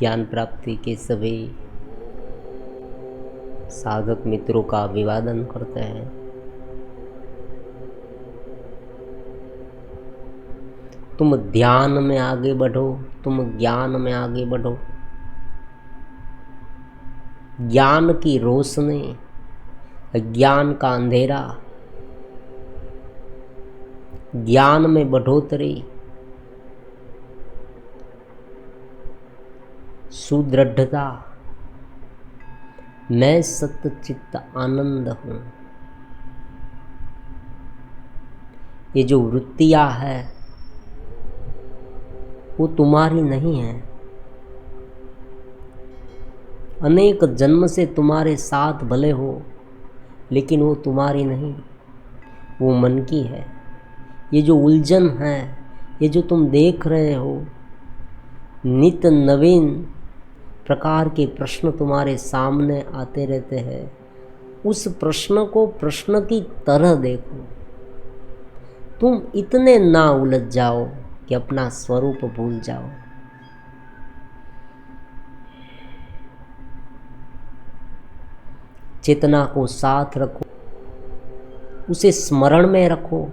ज्ञान प्राप्ति के सभी साधक मित्रों का अभिवादन करते हैं। तुम ध्यान में आगे बढ़ो, तुम ज्ञान में आगे बढ़ो। ज्ञान की रोशनी, ज्ञान का अंधेरा, ज्ञान में बढ़ोतरी, सुदृढ़ता, मैं सत्चित्त आनंद हूँ। ये जो वृत्तियाँ है वो तुम्हारी नहीं है। अनेक जन्म से तुम्हारे साथ भले हो, लेकिन वो तुम्हारी नहीं, वो मन की है। ये जो उलझन है, ये जो तुम देख रहे हो, नित्य नवीन प्रकार के प्रश्न तुम्हारे सामने आते रहते हैं। उस प्रश्न को प्रश्न की तरह देखो। तुम इतने ना उलझ जाओ कि अपना स्वरूप भूल जाओ। चेतना को साथ रखो, उसे स्मरण में रखो,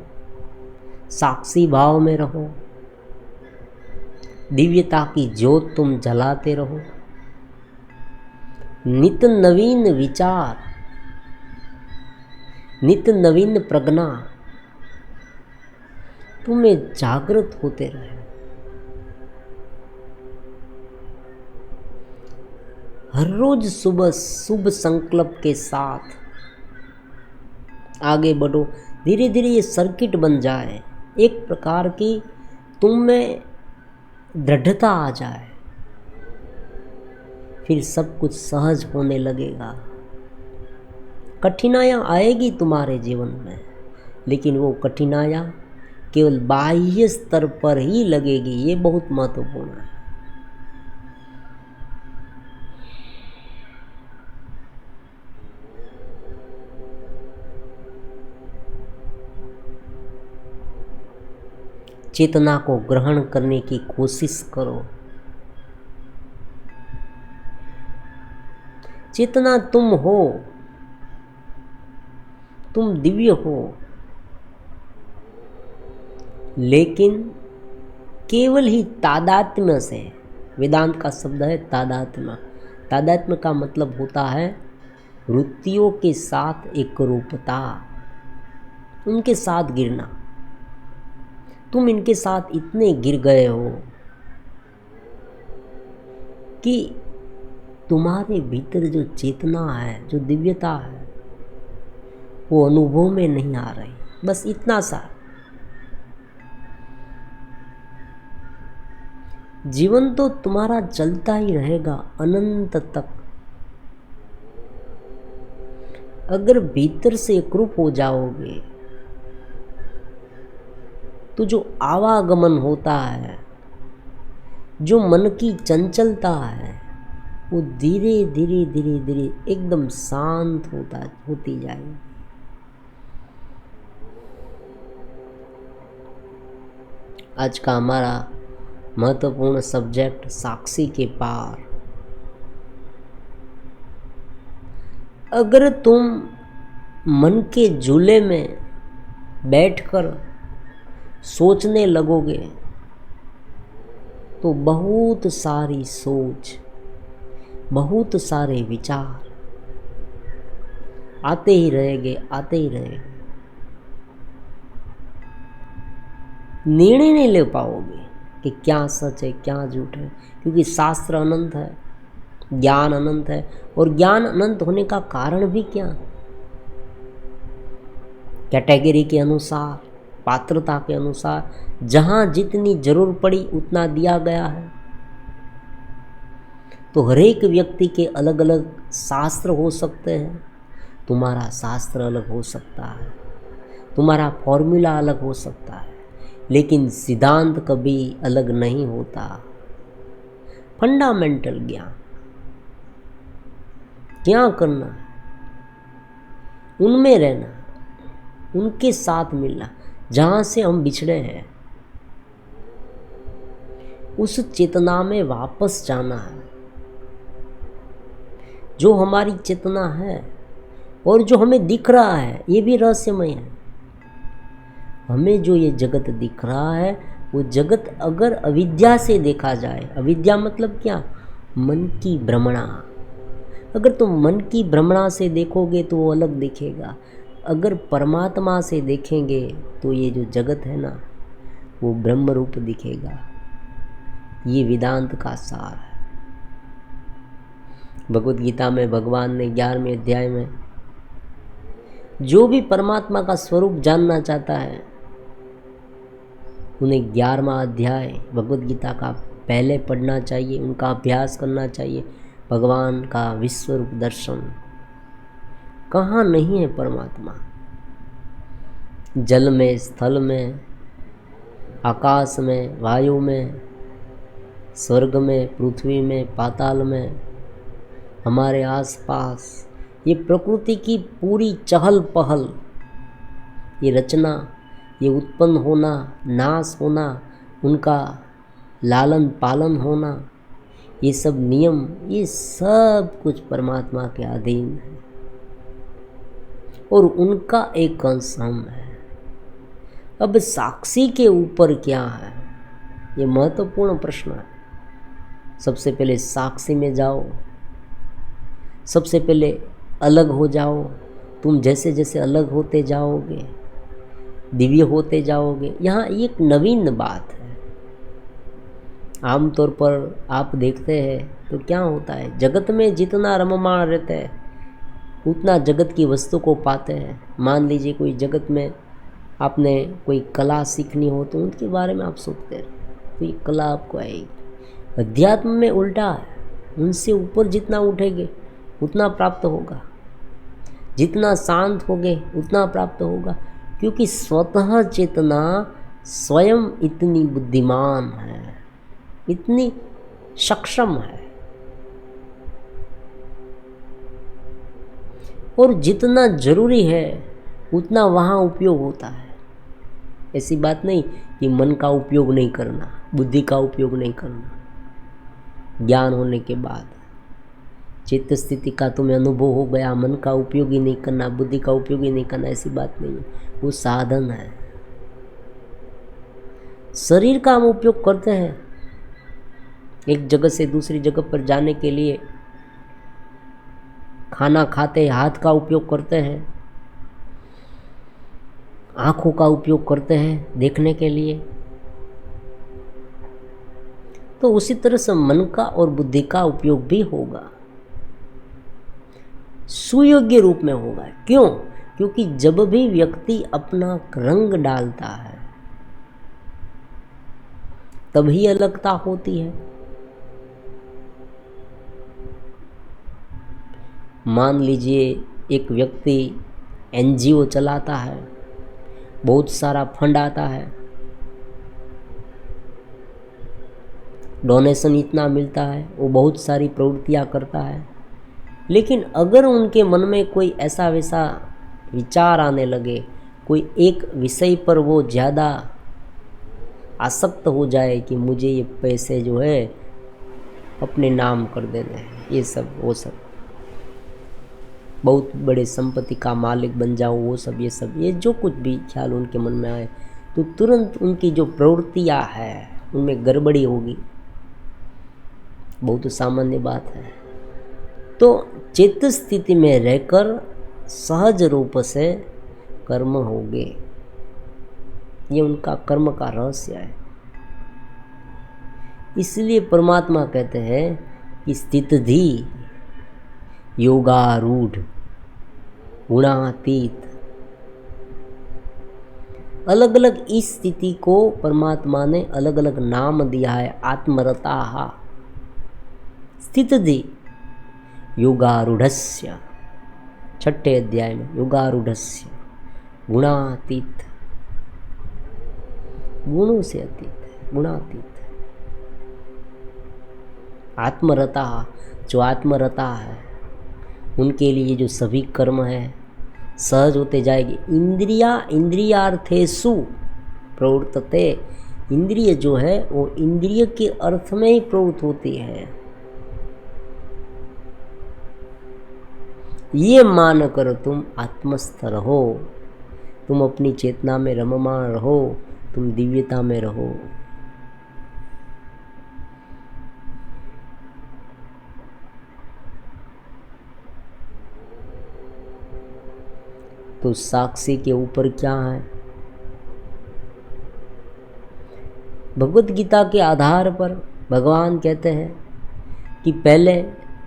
साक्षी भाव में रहो। दिव्यता की ज्योत तुम जलाते रहो। नित्य नवीन विचार, नित्य नवीन प्रज्ञा तुम्हें जागृत होते रहे। हर रोज सुबह शुभ संकल्प के साथ आगे बढ़ो। धीरे धीरे ये सर्किट बन जाए, एक प्रकार की तुम में दृढ़ता आ जाए, फिर सब कुछ सहज होने लगेगा। कठिनाइयाँ आएगी तुम्हारे जीवन में, लेकिन वो कठिनाइयाँ केवल बाह्य स्तर पर ही लगेगी। ये बहुत महत्वपूर्ण है। चेतना को ग्रहण करने की कोशिश करो। चेतना तुम हो, तुम दिव्य हो, लेकिन केवल ही तादात्म्य से। वेदांत का शब्द है तादात्म्य। तादात्म्य का मतलब होता है वृत्तियों के साथ एक रूपता, उनके साथ गिरना। तुम इनके साथ इतने गिर गए हो कि तुम्हारे भीतर जो चेतना है, जो दिव्यता है, वो अनुभव में नहीं आ रही। बस इतना सा। जीवन तो तुम्हारा चलता ही रहेगा अनंत तक। अगर भीतर से एकरूप हो जाओगे तो जो आवागमन होता है, जो मन की चंचलता है, वो धीरे धीरे धीरे धीरे एकदम शांत होती जाएगी। आज का हमारा महत्वपूर्ण सब्जेक्ट साक्षी के पार। अगर तुम मन के झूले में बैठकर सोचने लगोगे तो बहुत सारी सोच, बहुत सारे विचार आते ही रहेंगे, आते ही रहेंगे। निर्णय नहीं ले पाओगे कि क्या सच है, क्या झूठ है, क्योंकि शास्त्र अनंत है, ज्ञान अनंत है। और ज्ञान अनंत होने का कारण भी क्या? कैटेगरी के अनुसार, पात्रता के अनुसार, जहाँ जितनी जरूर पड़ी उतना दिया गया है। तो हर एक व्यक्ति के अलग अलग शास्त्र हो सकते हैं। तुम्हारा शास्त्र अलग हो सकता है, तुम्हारा फॉर्मूला अलग हो सकता है, लेकिन सिद्धांत कभी अलग नहीं होता। फंडामेंटल ज्ञान क्या करना है, उनमें रहना, उनके साथ मिलना। जहाँ से हम बिछड़े हैं उस चेतना में वापस जाना है। जो हमारी चेतना है और जो हमें दिख रहा है ये भी रहस्यमय है। हमें जो ये जगत दिख रहा है वो जगत अगर अविद्या से देखा जाए, अविद्या मतलब क्या, मन की भ्रमणा, अगर तुम मन की भ्रमणा से देखोगे तो वो अलग दिखेगा। अगर परमात्मा से देखेंगे तो ये जो जगत है ना वो ब्रह्म रूप दिखेगा। ये वेदांत का सार है। भगवत गीता में भगवान ने 11वें अध्याय में जो भी परमात्मा का स्वरूप जानना चाहता है उन्हें 11वां अध्याय भगवत गीता का पहले पढ़ना चाहिए, उनका अभ्यास करना चाहिए। भगवान का विश्वरूप दर्शन कहाँ नहीं है परमात्मा, जल में, स्थल में, आकाश में, वायु में, स्वर्ग में, पृथ्वी में, पाताल में, हमारे आसपास। ये प्रकृति की पूरी चहल पहल, ये रचना, ये उत्पन्न होना, नाश होना, उनका लालन पालन होना, ये सब नियम, ये सब कुछ परमात्मा के अधीन है और उनका एक अंश हम है। अब साक्षी के ऊपर क्या है, ये महत्वपूर्ण प्रश्न है। सबसे पहले साक्षी में जाओ, सबसे पहले अलग हो जाओ। तुम जैसे जैसे अलग होते जाओगे दिव्य होते जाओगे। यहाँ एक नवीन बात है। आमतौर पर आप देखते हैं तो क्या होता है, जगत में जितना रममाण रहते हैं उतना जगत की वस्तु को पाते हैं। मान लीजिए कोई जगत में आपने कोई कला सीखनी हो तो उनके बारे में आप सोचते हैं तो ये कला आपको आएगी। अध्यात्म में उल्टा है, उनसे ऊपर जितना उठेंगे उतना प्राप्त होगा, जितना शांत होगे उतना प्राप्त होगा, क्योंकि स्वतः चेतना स्वयं इतनी बुद्धिमान है, इतनी सक्षम है। और जितना जरूरी है उतना वहाँ उपयोग होता है। ऐसी बात नहीं कि मन का उपयोग नहीं करना, बुद्धि का उपयोग नहीं करना। ज्ञान होने के बाद चित्त स्थिति का तुम्हें अनुभव हो गया, मन का उपयोग ही नहीं करना, बुद्धि का उपयोग ही नहीं करना, ऐसी बात नहीं है। वो साधन है। शरीर का हम उपयोग करते हैं एक जगह से दूसरी जगह पर जाने के लिए। खाना खाते हाथ का उपयोग करते हैं, आँखों का उपयोग करते हैं देखने के लिए। तो उसी तरह से मन का और बुद्धि का उपयोग भी होगा, सुयोग्य रूप में होगा। क्यों? क्योंकि जब भी व्यक्ति अपना रंग डालता है तभी अलगता होती है। मान लीजिए एक व्यक्ति एनजीओ चलाता है, बहुत सारा फंड आता है, डोनेशन इतना मिलता है, वो बहुत सारी प्रवृत्तियां करता है। लेकिन अगर उनके मन में कोई ऐसा वैसा विचार आने लगे, कोई एक विषय पर वो ज़्यादा आसक्त हो जाए कि मुझे ये पैसे जो है अपने नाम कर देने हैं, ये सब वो सब, बहुत बड़े संपत्ति का मालिक बन जाओ, वो सब ये सब, ये जो कुछ भी ख्याल उनके मन में आए तो तुरंत उनकी जो प्रवृत्तियाँ है उनमें गड़बड़ी होगी। बहुत सामान्य बात है। तो चित्त स्थिति में रहकर सहज रूप से कर्म होगे, ये उनका कर्म का रहस्य है। इसलिए परमात्मा कहते हैं कि स्थितधि योगारूढ़ गुणातीत। अलग अलग इस स्थिति को परमात्मा ने अलग अलग नाम दिया है। आत्मरताः स्थितधि योगारूढ़स्य, 6ठे अध्याय में योगारूढ़स्य गुणातीत, गुणों से अतीत, गुणातीत। आत्मरता, जो आत्मरता है उनके लिए जो सभी कर्म है सहज होते जाएगी। इंद्रियार्थेषु प्रवृत्तते, इंद्रिय जो है वो इंद्रिय के अर्थ में ही प्रवृत्त होती है। ये मान कर तुम आत्मस्थ रहो, तुम अपनी चेतना में रममाण रहो, तुम दिव्यता में रहो। तो साक्षी के ऊपर क्या है? भगवत गीता के आधार पर भगवान कहते हैं कि पहले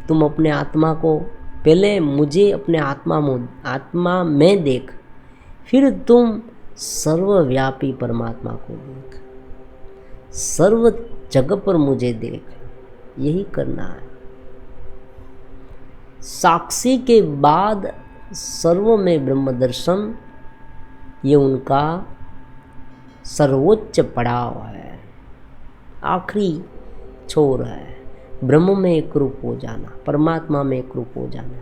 तुम अपने आत्मा को, पहले मुझे अपने आत्मा में देख, फिर तुम सर्वव्यापी परमात्मा को देख, सर्व जगह पर मुझे देख। यही करना है। साक्षी के बाद सर्व में ब्रह्म दर्शन, ये उनका सर्वोच्च पड़ाव है, आखिरी छोर है। ब्रह्म में एक रूप हो जाना, परमात्मा में एक रूप हो जाना।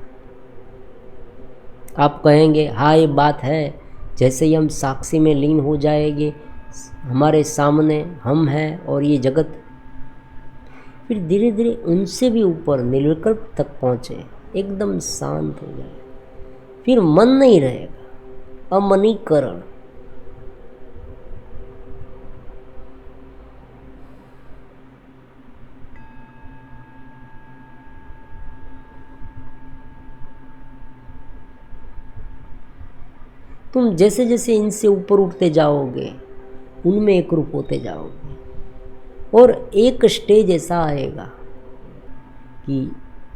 आप कहेंगे हाँ ये बात है, जैसे ही हम साक्षी में लीन हो जाएंगे, हमारे सामने हम हैं और ये जगत, फिर धीरे धीरे उनसे भी ऊपर निर्विकल्प तक पहुँचे, एकदम शांत हो जाए, फिर मन नहीं रहेगा, अमनीकरण। तुम जैसे जैसे इनसे ऊपर उठते जाओगे, उनमें एक रूप होते जाओगे, और एक स्टेज ऐसा आएगा कि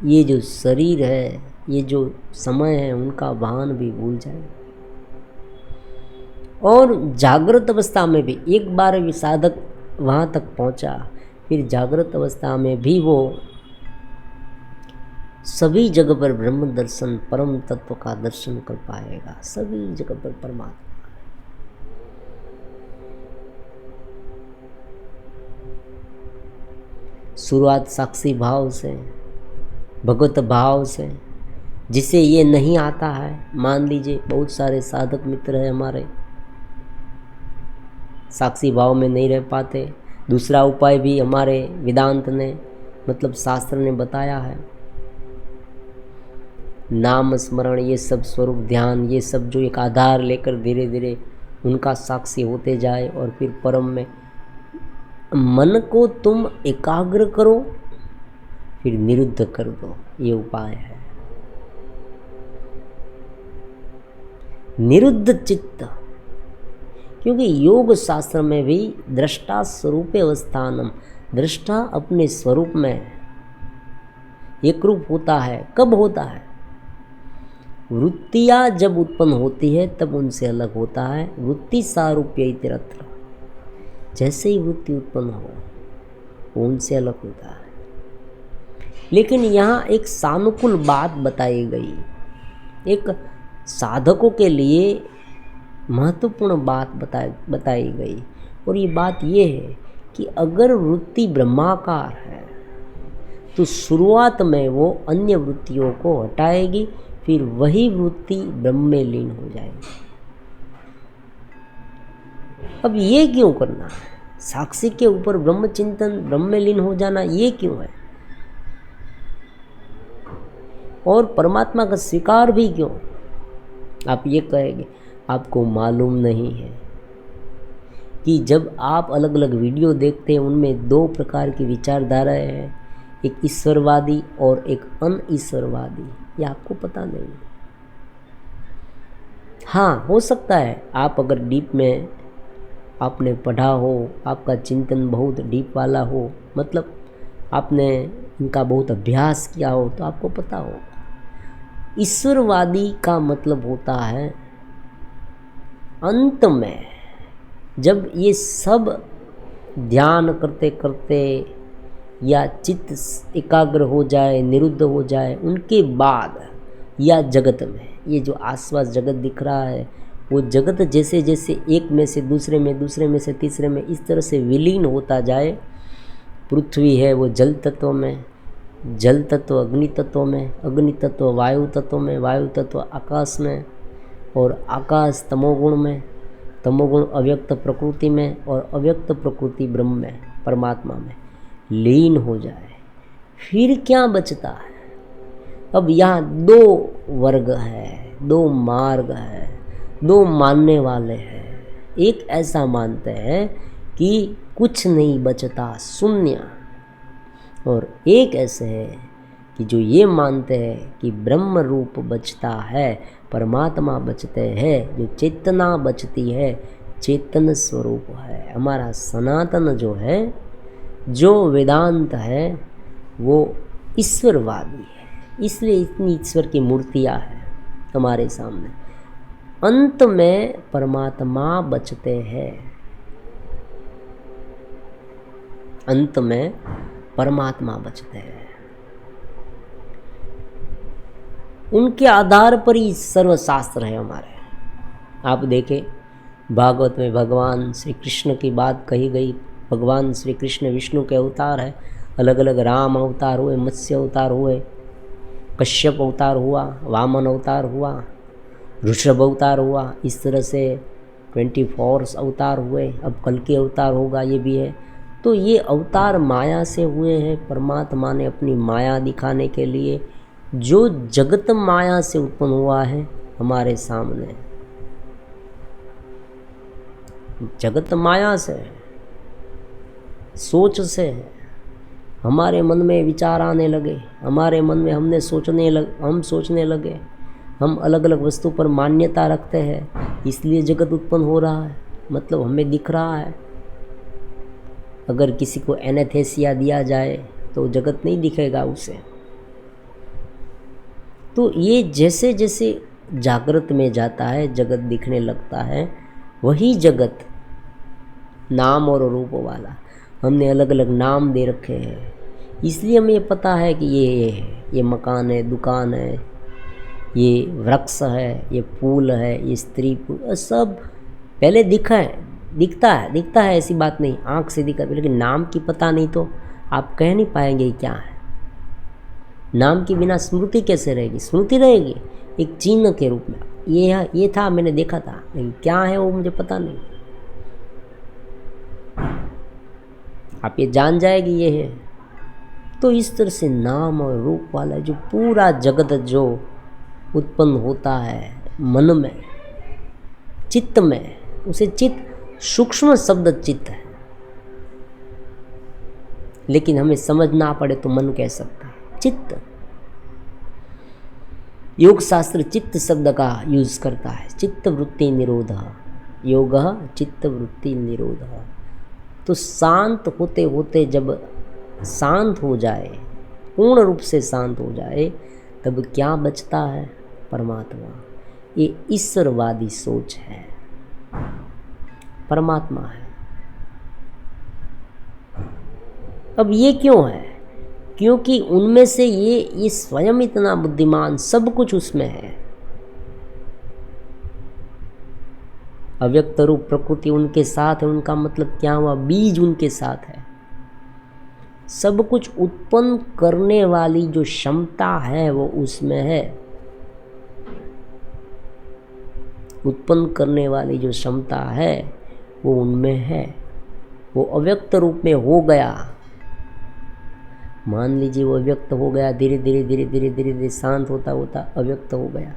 ये जो शरीर है, ये जो समय है, उनका भान भी भूल जाए। और जागृत अवस्था में भी एक बार भी साधक वहाँ तक पहुँचा, फिर जागृत अवस्था में भी वो सभी जगह पर ब्रह्म दर्शन, परम तत्व का दर्शन कर पाएगा। सभी जगह पर परमात्मा। शुरुआत साक्षी भाव से, भगवत भाव से। जिसे ये नहीं आता है, मान लीजिए बहुत सारे साधक मित्र हैं हमारे, साक्षी भाव में नहीं रह पाते। दूसरा उपाय भी हमारे वेदांत ने, मतलब शास्त्र ने बताया है, नाम स्मरण, ये सब स्वरूप ध्यान, ये सब जो एक आधार लेकर धीरे धीरे उनका साक्षी होते जाए, और फिर परम में मन को तुम एकाग्र करो, फिर निरुद्ध कर दो। ये उपाय है, निरुद्ध चित्त। क्योंकि योग शास्त्र में भी दृष्टा स्वरूपे अवस्थानम, दृष्टा अपने स्वरूप में एक रूप होता है। कब होता है? वृत्तियाँ जब उत्पन्न होती है तब उनसे अलग होता है। वृत्ति सारूप्य इतरत्र, जैसे ही वृत्ति उत्पन्न हो वो उनसे अलग होता है। लेकिन यहाँ एक सानुकूल बात बताई गई, एक साधकों के लिए महत्वपूर्ण बात बताई गई, और ये बात ये है कि अगर वृत्ति ब्रह्माकार है तो शुरुआत में वो अन्य वृत्तियों को हटाएगी, फिर वही वृत्ति ब्रह्म में लीन हो जाएगी। अब ये क्यों करना है? साक्षी के ऊपर ब्रह्म चिंतन, ब्रह्म में लीन हो जाना, ये क्यों है? और परमात्मा का स्वीकार भी क्यों? आप ये कहेंगे आपको मालूम नहीं है कि जब आप अलग अलग वीडियो देखते हैं, उनमें दो प्रकार की विचारधाराएं हैं, एक ईश्वरवादी और एक अनईश्वरवादी। ये आपको पता नहीं। हाँ, हो सकता है आप अगर डीप में आपने पढ़ा हो, आपका चिंतन बहुत डीप वाला हो, मतलब आपने इनका बहुत अभ्यास किया हो, तो आपको पता हो। ईश्वरवादी का मतलब होता है अंत में जब ये सब ध्यान करते करते या चित्त एकाग्र हो जाए, निरुद्ध हो जाए, उनके बाद या जगत में, ये जो आसपास जगत दिख रहा है, वो जगत जैसे जैसे एक में से दूसरे में, दूसरे में से तीसरे में, इस तरह से विलीन होता जाए। पृथ्वी है वो जल तत्व में, जल तत्व अग्नि तत्व में, अग्नि तत्व वायु तत्व में, वायु तत्व आकाश में, और आकाश तमोगुण में, तमोगुण अव्यक्त प्रकृति में, और अव्यक्त प्रकृति ब्रह्म में, परमात्मा में लीन हो जाए। फिर क्या बचता है? अब यहाँ दो वर्ग है, दो मार्ग है, दो मानने वाले हैं। एक ऐसा मानते हैं कि कुछ नहीं बचता, शून्य, और एक ऐसे है कि जो ये मानते हैं कि ब्रह्म रूप बचता है, परमात्मा बचते हैं, जो चेतना बचती है, चेतन स्वरूप है। हमारा सनातन जो है, जो वेदांत है, वो ईश्वरवादी है। इसलिए इतनी ईश्वर की मूर्तियाँ हैं हमारे सामने। अंत में परमात्मा बचते हैं, अंत में परमात्मा बचते हैं। उनके आधार पर ही सर्वशास्त्र है हमारे। आप देखें, भागवत में भगवान श्री कृष्ण की बात कही गई। भगवान श्री कृष्ण विष्णु के अवतार है, अलग अलग राम अवतार हुए, मत्स्य अवतार हुए, कश्यप अवतार हुआ, वामन अवतार हुआ, ऋषभ अवतार हुआ। इस तरह से 24 अवतार हुए। अब कल के अवतार होगा, ये भी है। तो ये अवतार माया से हुए हैं। परमात्मा ने अपनी माया दिखाने के लिए जो जगत माया से उत्पन्न हुआ है हमारे सामने, जगत माया से है, सोच से है। हमारे मन में विचार आने लगे, हमारे मन में हम सोचने लगे, हम अलग अलग वस्तु पर मान्यता रखते हैं, इसलिए जगत उत्पन्न हो रहा है। मतलब हमें दिख रहा है। अगर किसी को एनेस्थीसिया दिया जाए तो जगत नहीं दिखेगा उसे। तो ये जैसे जैसे जागृत में जाता है, जगत दिखने लगता है। वही जगत नाम और रूप वाला, हमने अलग अलग नाम दे रखे हैं। इसलिए हमें ये पता है कि ये मकान है, दुकान है, ये वृक्ष है, ये फूल है, ये स्त्री पुरुष, सब पहले दिखता है, ऐसी बात नहीं, आँख से दिखता है। लेकिन नाम की पता नहीं तो आप कह नहीं पाएंगे क्या है। नाम के बिना स्मृति कैसे रहेगी? स्मृति रहेगी एक चिन्ह के रूप में। ये था, मैंने देखा था, लेकिन क्या है वो मुझे पता नहीं। आप ये जान जाएगी ये है। तो इस तरह से नाम और रूप वाला जो पूरा जगत जो उत्पन्न होता है मन में, चित्त में, उसे चित्त, सूक्ष्म शब्द चित्त है, लेकिन हमें समझ ना पड़े तो मन कह सकता है। चित्त, योग शास्त्र चित्त शब्द का यूज करता है। चित्त वृत्ति निरोध, योग चित्त वृत्ति निरोध। तो शांत होते होते जब शांत हो जाए, पूर्ण रूप से शांत हो जाए, तब क्या बचता है? परमात्मा। ये ईश्वरवादी सोच है, परमात्मा है। अब ये क्यों है? क्योंकि उनमें से ये स्वयं इतना बुद्धिमान, सब कुछ उसमें है। अव्यक्त रूप प्रकृति उनके साथ है, उनका मतलब क्या हुआ? बीज उनके साथ है। सब कुछ उत्पन्न करने वाली जो क्षमता है वो उसमें है। उत्पन्न करने वाली जो क्षमता है वो उनमें है। वो अव्यक्त रूप में हो गया। मान लीजिए वो अव्यक्त हो गया, धीरे धीरे शांत होता होता अव्यक्त हो गया,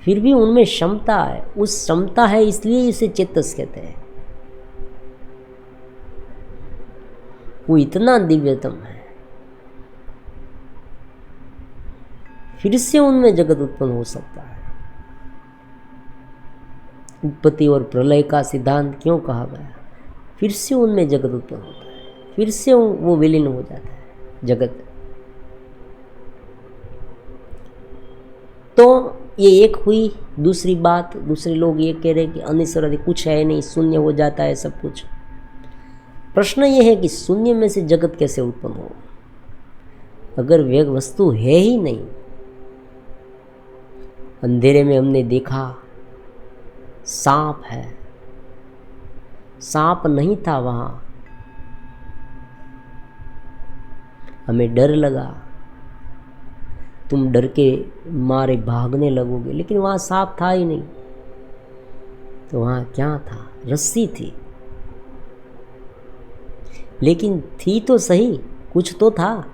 फिर भी उनमें क्षमता है। उस क्षमता है इसलिए इसे चेतस कहते हैं। वो इतना दिव्यतम है, फिर से उनमें जगत उत्पन्न हो सकता है। उत्पत्ति और प्रलय का सिद्धांत क्यों कहा गया? फिर से उनमें जगत उत्पन्न होता है, फिर से वो विलीन हो जाता है जगत। तो ये एक हुई। दूसरी बात, दूसरे लोग ये कह रहे कि अनिश्वर कुछ है नहीं, शून्य हो जाता है सब कुछ। प्रश्न ये है कि शून्य में से जगत कैसे उत्पन्न हो? अगर वे वस्तु है ही नहीं, अंधेरे में हमने देखा सांप है, सांप नहीं था वहां, हमें डर लगा, तुम डर के मारे भागने लगोगे, लेकिन वहां सांप था ही नहीं। तो वहां क्या था? रस्सी थी। लेकिन थी तो सही, कुछ तो था,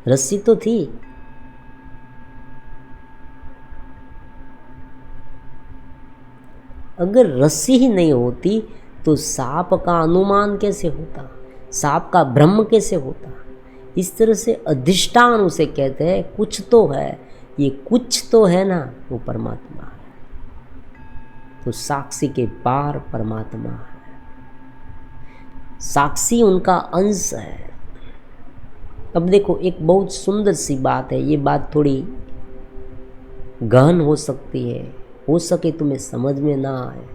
रस्सी तो थी। अगर रस्सी ही नहीं होती तो सांप का अनुमान कैसे होता, सांप का भ्रम कैसे होता। इस तरह से अधिष्ठान उसे कहते हैं, कुछ तो है, ये कुछ तो है ना, वो परमात्मा है। तो साक्षी के पार परमात्मा है, साक्षी उनका अंश है। अब देखो एक बहुत सुंदर सी बात है, ये बात थोड़ी गहन हो सकती है, हो सके तुम्हें समझ में ना आए,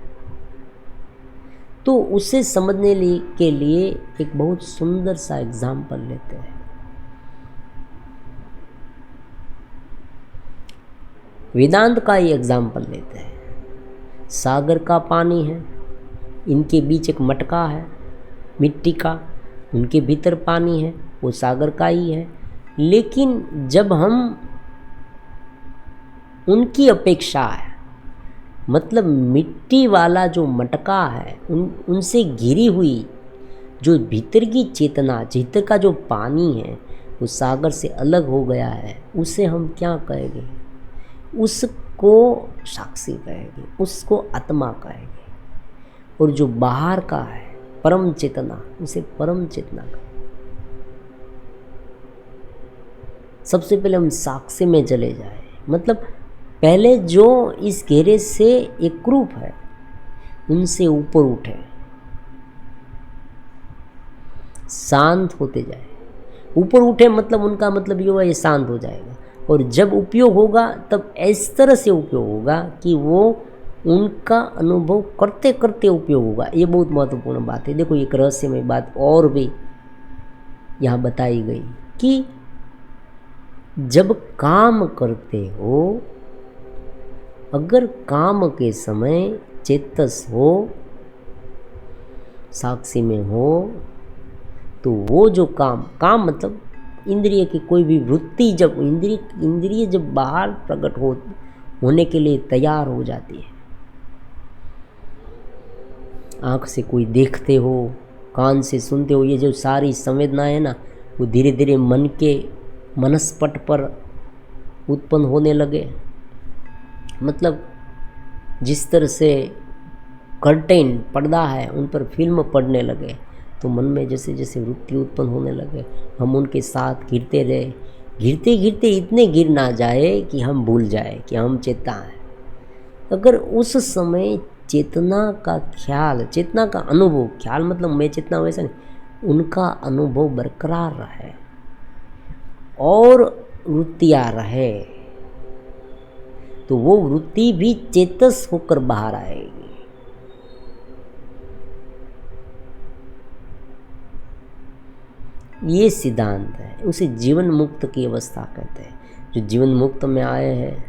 तो उसे समझने के लिए एक बहुत सुंदर सा एग्जाम्पल लेते हैं। वेदांत का ही एग्जाम्पल लेते हैं। सागर का पानी है, इनके बीच एक मटका है मिट्टी का, उनके भीतर पानी है, वो सागर का ही है। लेकिन जब हम उनकी अपेक्षा है, मतलब मिट्टी वाला जो मटका है उनसे घिरी हुई जो भीतर की चेतना, भीतर का जो पानी है वो सागर से अलग हो गया है, उसे हम क्या कहेंगे? उसको साक्षी कहेंगे, उसको आत्मा कहेंगे। और जो बाहर का है परम चेतना, उसे परम चेतना कहेंगे। सबसे पहले हम साक्षी में चले जाए, मतलब पहले जो इस घेरे से एकरूप है उनसे ऊपर उठे, शांत होते जाए। ऊपर उठे मतलब उनका मतलब ये हुआ ये शांत हो जाएगा। और जब उपयोग होगा तब इस तरह से उपयोग होगा कि वो उनका अनुभव करते करते उपयोग होगा। ये बहुत महत्वपूर्ण बात है। देखो एक रहस्यमय बात और भी यहाँ बताई गई कि जब काम करते हो, अगर काम के समय चेतस हो, साक्षी में हो, तो वो जो काम मतलब इंद्रिय की कोई भी वृत्ति, जब इंद्रिय जब बाहर प्रकट होने के लिए तैयार हो जाती है, आँख से कोई देखते हो, कान से सुनते हो, ये जो सारी संवेदनाएं है ना, वो धीरे धीरे मन के मनस्पट पर उत्पन्न होने लगे। मतलब जिस तरह से कर्टेन पर्दा है उन पर फिल्म पड़ने लगे, तो मन में जैसे जैसे वृत्ति उत्पन्न होने लगे, हम उनके साथ घिरते रहे, घिरते घिरते इतने गिर ना जाए कि हम भूल जाए कि हम चेतना है। अगर उस समय चेतना का ख्याल, चेतना का अनुभव, ख्याल मतलब मैं चेतना वैसा नहीं, उनका अनुभव बरकरार रहे और वृत्तियाँ रहे, तो वो वृत्ति भी चेतस होकर बाहर आएगी। ये सिद्धांत है, उसे जीवन मुक्त की अवस्था कहते हैं। जो जीवन मुक्त में आए हैं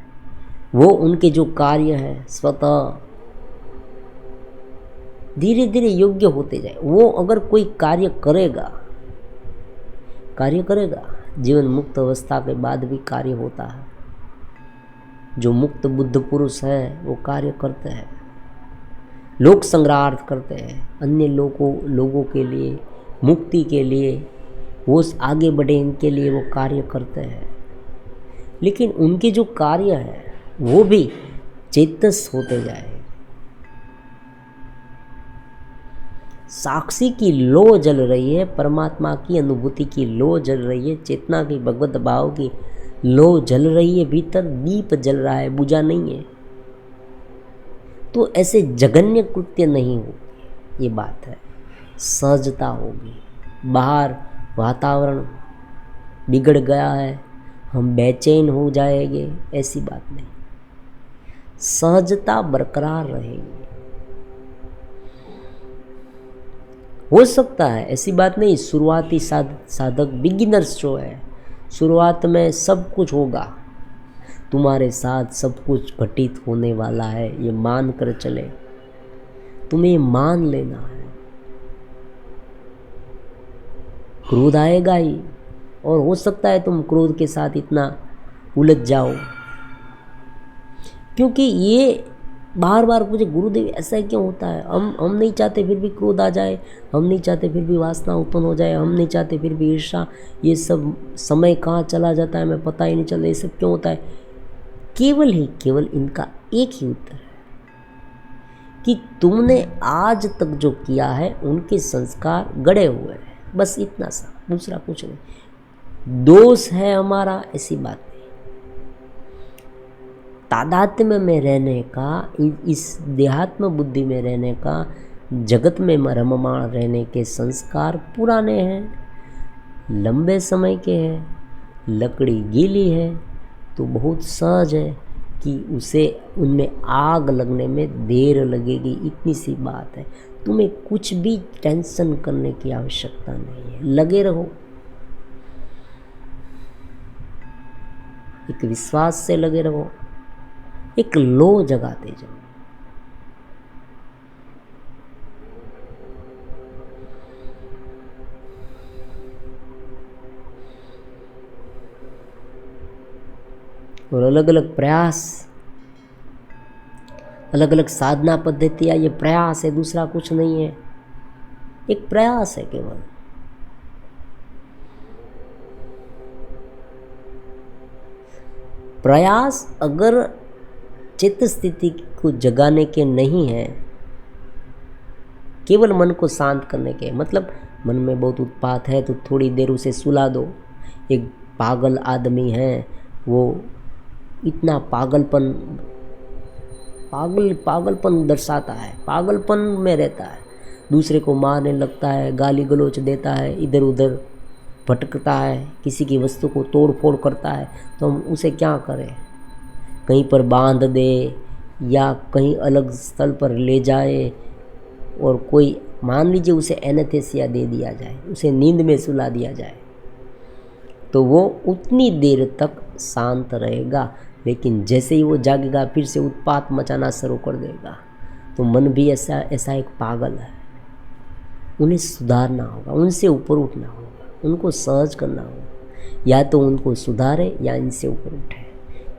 वो उनके जो कार्य है स्वतः धीरे धीरे योग्य होते जाए। वो अगर कोई कार्य करेगा जीवन मुक्त अवस्था के बाद भी कार्य होता है। जो मुक्त बुद्ध पुरुष है वो कार्य करते हैं, लोक संग्रहार्थ करते हैं, अन्य लोगों के लिए, मुक्ति के लिए वो आगे बढ़े, इनके लिए वो कार्य करते हैं। लेकिन उनके जो कार्य है वो भी चेतस होते जाए। साक्षी की लो जल रही है, परमात्मा की अनुभूति की लो जल रही है, चेतना की भगवत भाव की लो जल रही है, भीतर दीप जल रहा है, बुझा नहीं है। तो ऐसे जघन्य कृत्य नहीं होगी, ये बात है। सहजता होगी। बाहर वातावरण बिगड़ गया है, हम बेचैन हो जाएंगे, ऐसी बात नहीं। सहजता बरकरार रहेगी। हो सकता है, ऐसी बात नहीं, शुरुआती साधक बिगिनर्स जो है, शुरुआत में सब कुछ होगा, तुम्हारे साथ सब कुछ घटित होने वाला है, ये मान कर चले, तुम्हें मान लेना है। क्रोध आएगा ही, और हो सकता है तुम क्रोध के साथ इतना उलझ जाओ, क्योंकि ये बार बार पूछे गुरुदेव ऐसा क्यों होता है। हम नहीं चाहते फिर भी क्रोध आ जाए, हम नहीं चाहते फिर भी वासना उत्पन्न हो जाए, हम नहीं चाहते फिर भी ईर्ष्या, ये सब समय कहाँ चला जाता है हमें पता ही नहीं चलता, ये सब क्यों होता है। केवल इनका एक ही उत्तर है कि तुमने आज तक जो किया है उनके संस्कार गड़े हुए हैं, बस इतना सा, दूसरा कुछ नहीं। दोष है हमारा ऐसी बात नहीं। तादात्म्य में रहने का, इस देहात्म बुद्धि में रहने का, जगत में रममाण रहने के संस्कार पुराने हैं, लंबे समय के हैं, लकड़ी गीली है तो बहुत सहज है कि उसे उनमें आग लगने में देर लगेगी, इतनी सी बात है। तुम्हें कुछ भी टेंशन करने की आवश्यकता नहीं है, लगे रहो, एक विश्वास से लगे रहो, एक लो जगाते जाओ। और अलग अलग प्रयास, अलग अलग साधना पद्धतियाँ, ये प्रयास है, दूसरा कुछ नहीं है, एक प्रयास है केवल। प्रयास अगर चित्त स्थिति को जगाने के नहीं है, केवल मन को शांत करने के, मतलब मन में बहुत उत्पात है तो थोड़ी देर उसे सुला दो। एक पागल आदमी है, वो इतना पागलपन दर्शाता है, पागलपन में रहता है, दूसरे को मारने लगता है, गाली गलौज देता है, इधर उधर भटकता है, किसी की वस्तु को तोड़ फोड़ करता है, तो हम उसे क्या करें? कहीं पर बांध दे या कहीं अलग स्थल पर ले जाए, और कोई मान लीजिए उसे एनेस्थीसिया दे दिया जाए, उसे नींद में सुला दिया जाए, तो वो उतनी देर तक शांत रहेगा, लेकिन जैसे ही वो जागेगा फिर से उत्पात मचाना शुरू कर देगा। तो मन भी ऐसा एक पागल है, उन्हें सुधारना होगा, उनसे ऊपर उठना होगा, उनको सहज करना होगा, या तो उनको सुधारे या इनसे ऊपर उठे।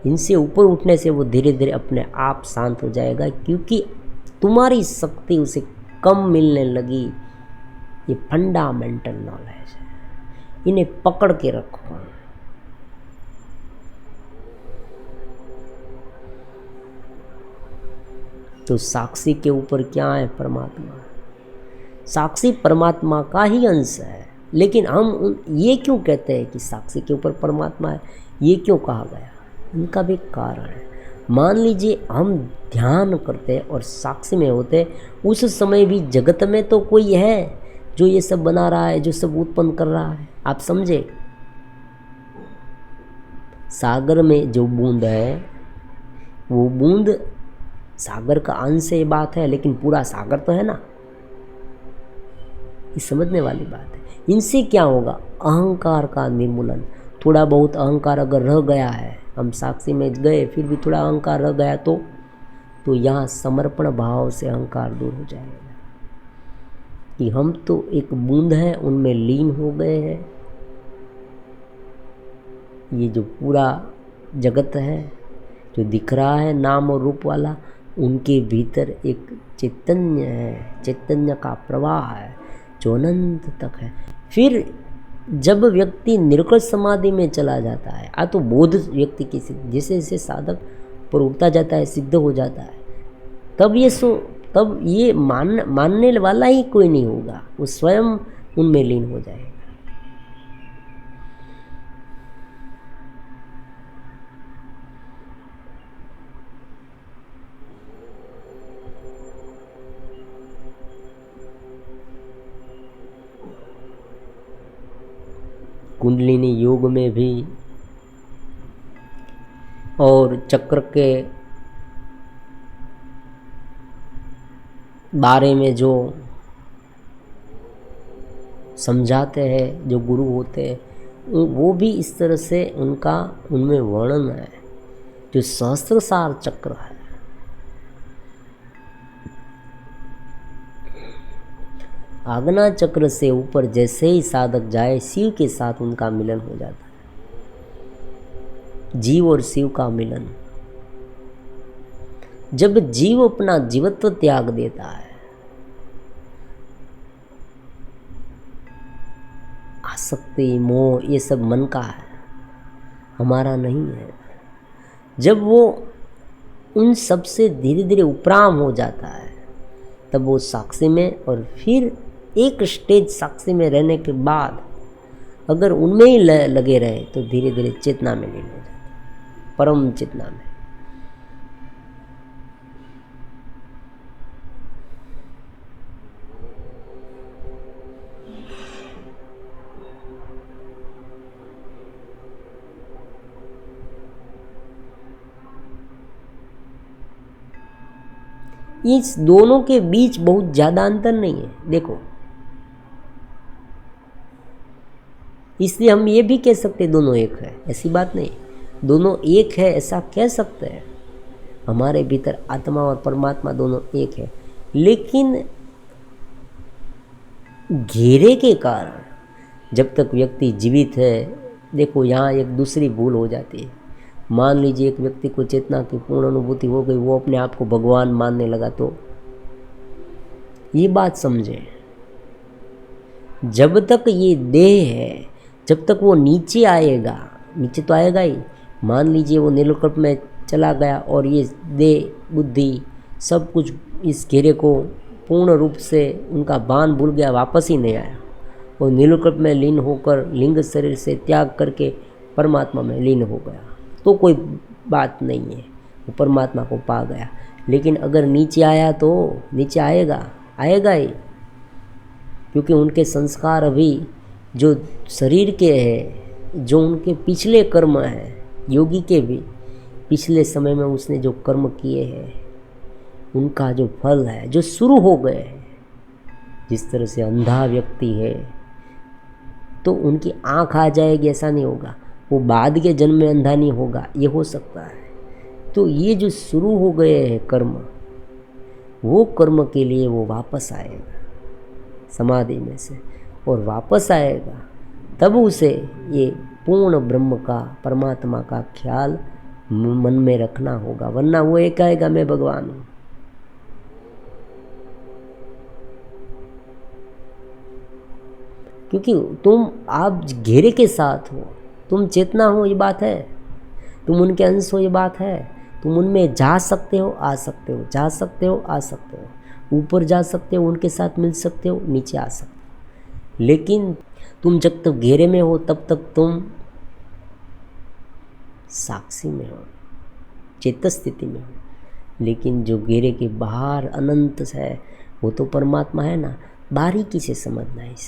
इनसे ऊपर उठने से वो धीरे धीरे अपने आप शांत हो जाएगा, क्योंकि तुम्हारी शक्ति उसे कम मिलने लगी। ये फंडामेंटल नॉलेज है, इन्हें पकड़ के रखो। तो साक्षी के ऊपर क्या है? परमात्मा। साक्षी परमात्मा का ही अंश है, लेकिन हम ये क्यों कहते हैं कि साक्षी के ऊपर परमात्मा है? ये क्यों कहा गया? इनका भी कारण है। मान लीजिए हम ध्यान करते और साक्षी में होते, उस समय भी जगत में तो कोई है जो ये सब बना रहा है, जो सब उत्पन्न कर रहा है। आप समझे? सागर में जो बूंद है, वो बूंद सागर का अंश है, बात है, लेकिन पूरा सागर तो है ना। ये समझने वाली बात है। इनसे क्या होगा? अहंकार का निर्मूलन। थोड़ा बहुत अहंकार अगर रह गया है, हम साक्षी में गए फिर भी थोड़ा अहंकार रह गया, तो यहाँ समर्पण भाव से अहंकार दूर हो जाएगा कि हम तो एक बूंद है, उनमें लीन हो गए हैं। ये जो पूरा जगत है जो दिख रहा है नाम और रूप वाला, उनके भीतर एक चैतन्य है, चैतन्य का प्रवाह है जो अनंत तक है। फिर जब व्यक्ति निर्कल समाधि में चला जाता है, तो बोध व्यक्ति की जैसे जैसे साधक पर उठता जाता है, सिद्ध हो जाता है, तब ये मानने वाला ही कोई नहीं होगा, वो स्वयं उनमें लीन हो जाएगा। कुंडलिनी योग में भी और चक्र के बारे में जो समझाते हैं, जो गुरु होते हैं, वो भी इस तरह से उनमें वर्णन है। जो सहस्त्रसार चक्र है, आज्ञा चक्र से ऊपर जैसे ही साधक जाए, शिव के साथ उनका मिलन हो जाता है। जीव और शिव का मिलन। जब जीव अपना जीवत्व त्याग देता है, आसक्ति मोह ये सब मन का है, हमारा नहीं है। जब वो उन सब से धीरे धीरे उपराम हो जाता है, तब वो साक्षी में, और फिर एक स्टेज साक्षी में रहने के बाद अगर उनमें ही लगे रहे तो धीरे धीरे चेतना में लीन हो जाते, परम चेतना में। इस दोनों के बीच बहुत ज़्यादा अंतर नहीं है, देखो। इसलिए हम ये भी कह सकते दोनों एक है, ऐसी बात नहीं। दोनों एक है ऐसा कह सकते हैं, हमारे भीतर आत्मा और परमात्मा दोनों एक है। लेकिन घेरे के कारण जब तक व्यक्ति जीवित है, देखो यहाँ एक दूसरी भूल हो जाती है। मान लीजिए एक व्यक्ति को चेतना की पूर्ण अनुभूति हो गई, वो अपने आप को भगवान मानने लगा, तो ये बात समझे, जब तक ये देह है, जब तक वो नीचे आएगा, नीचे तो आएगा ही। मान लीजिए वो नीलकंठ में चला गया और ये देह बुद्धि सब कुछ इस घेरे को पूर्ण रूप से उनका बाण भूल गया, वापस ही नहीं आया। वो नीलकंठ में लीन होकर लिंग शरीर से त्याग करके परमात्मा में लीन हो गया, तो कोई बात नहीं है, वो परमात्मा को पा गया। लेकिन अगर नीचे आया तो नीचे आएगा ही, क्योंकि उनके संस्कार अभी जो शरीर के हैं, जो उनके पिछले कर्म हैं, योगी के भी पिछले समय में उसने जो कर्म किए हैं उनका जो फल है, जो शुरू हो गए हैं। जिस तरह से अंधा व्यक्ति है तो उनकी आँख आ जाएगी ऐसा नहीं होगा, वो बाद के जन्म में अंधा नहीं होगा, ये हो सकता है। तो ये जो शुरू हो गए हैं कर्म, वो कर्म के लिए वो वापस आएगा समाधि में से, और वापस आएगा तब उसे ये पूर्ण ब्रह्म का, परमात्मा का ख्याल मन में रखना होगा, वरना वो एक आएगा मैं भगवान हूँ। क्योंकि तुम आप घेरे के साथ हो, तुम चेतना हो, ये बात है, तुम उनके अंश हो, ये बात है। तुम उनमें जा सकते हो, आ सकते हो, जा सकते हो, आ सकते हो, ऊपर जा सकते हो, उनके साथ मिल सकते हो, नीचे आ सकते हो। लेकिन तुम जब तक घेरे में हो तब तक तुम साक्षी में हो, चेतन स्थिति में हो। लेकिन जो घेरे के बाहर अनंत है वो तो परमात्मा है ना, बारीकी से समझना है इसे।